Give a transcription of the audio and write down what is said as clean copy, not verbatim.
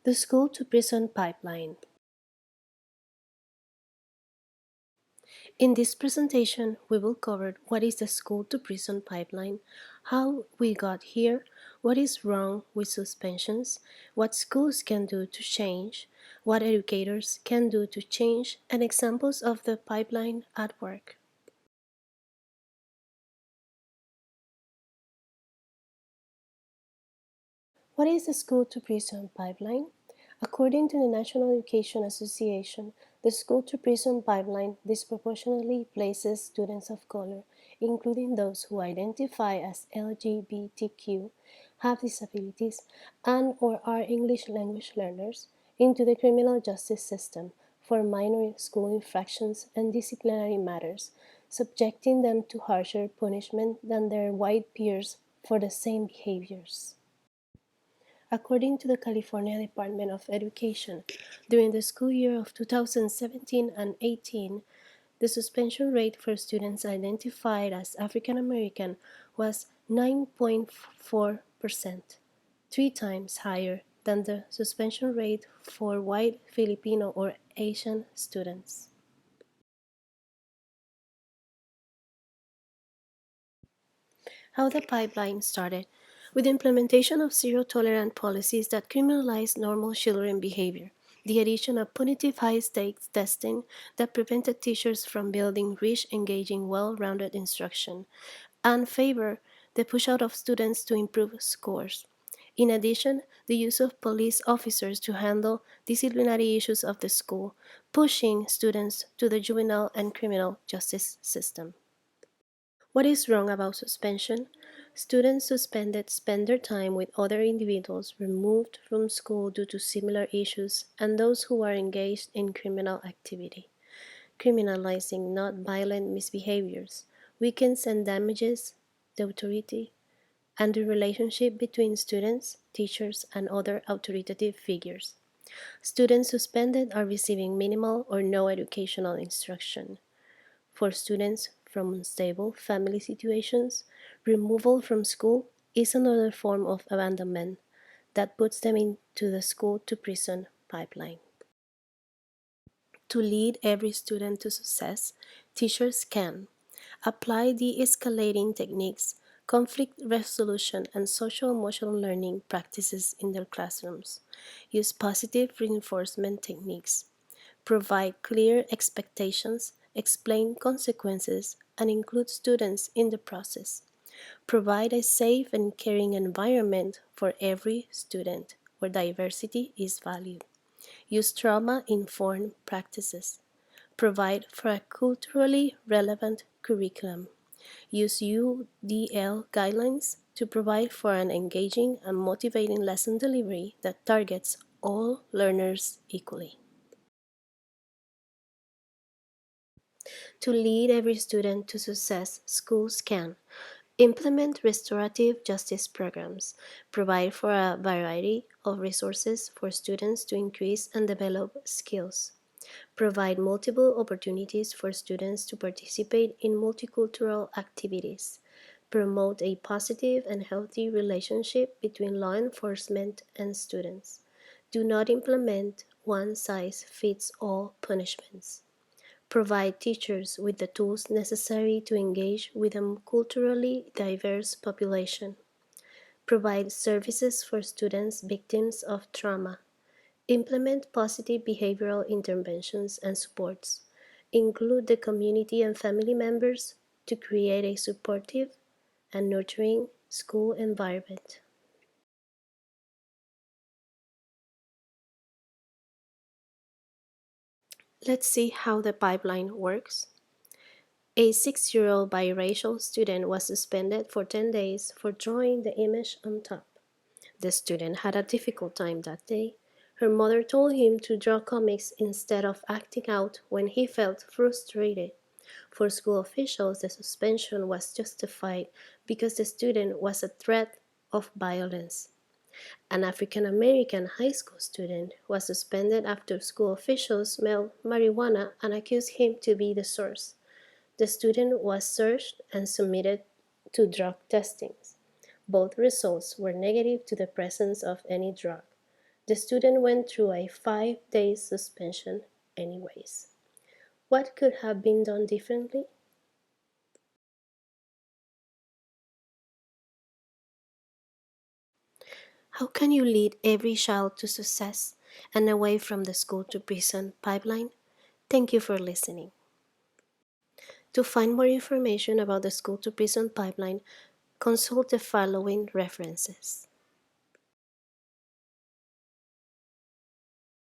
The school to prison pipeline. In this presentation, we will cover what is the school to prison pipeline, how we got here, what is wrong with suspensions, what schools can do to change, what educators can do to change, and examples of the pipeline at work. What is the school to prison pipeline? According to the National Education Association, the school to prison pipeline disproportionately places students of color, including those who identify as LGBTQ, have disabilities, and or are English language learners, into the criminal justice system for minor school infractions and disciplinary matters, subjecting them to harsher punishment than their white peers for the same behaviors. According to the California Department of Education, during the school year of 2017 and 18, the suspension rate for students identified as African American was 9.4%, 3 times higher than the suspension rate for white, Filipino, or Asian students. How the pipeline started with the implementation of zero-tolerance policies that criminalized normal children behavior, the addition of punitive high-stakes testing that prevented teachers from building rich, engaging, well-rounded instruction, and favor the push-out of students to improve scores. In addition, the use of police officers to handle disciplinary issues of the school, pushing students to the juvenile and criminal justice system. What is wrong about suspension? Students suspended spend their time with other individuals removed from school due to similar issues and those who are engaged in criminal activity. Criminalizing not violent misbehaviors weakens and damages the authority and the relationship between students, teachers, and other authoritative figures. Students suspended are receiving minimal or no educational instruction. For students from unstable family situations, removal from school is another form of abandonment that puts them into the school to prison pipeline. To lead every student to success, teachers can apply de-escalating techniques, conflict resolution, and social-emotional learning practices in their classrooms, use positive reinforcement techniques, provide clear expectations, explain consequences, and include students in the process. Provide a safe and caring environment for every student where diversity is valued. Use trauma-informed practices. Provide for a culturally relevant curriculum. Use UDL guidelines to provide for an engaging and motivating lesson delivery that targets all learners equally. To lead every student to success, schools can implement restorative justice programs, provide for a variety of resources for students to increase and develop skills, provide multiple opportunities for students to participate in multicultural activities, promote a positive and healthy relationship between law enforcement and students, do not implement one-size-fits-all punishments, provide teachers with the tools necessary to engage with a culturally diverse population, provide services for students victims of trauma, implement positive behavioral interventions and supports, include the community and family members to create a supportive and nurturing school environment. Let's see how the pipeline works. A 6-year-old biracial student was suspended for 10 days for drawing the image on top. The student had a difficult time that day. Her mother told him to draw comics instead of acting out when he felt frustrated. For school officials, the suspension was justified because the student was a threat of violence. An African American high school student was suspended after school officials smelled marijuana and accused him to be the source. The student was searched and submitted to drug testings. Both results were negative to the presence of any drug. The student went through a 5 day suspension anyways. What could have been done differently? How can you lead every child to success and away from the school to prison pipeline? Thank you for listening. To find more information about the school to prison pipeline, consult the following references.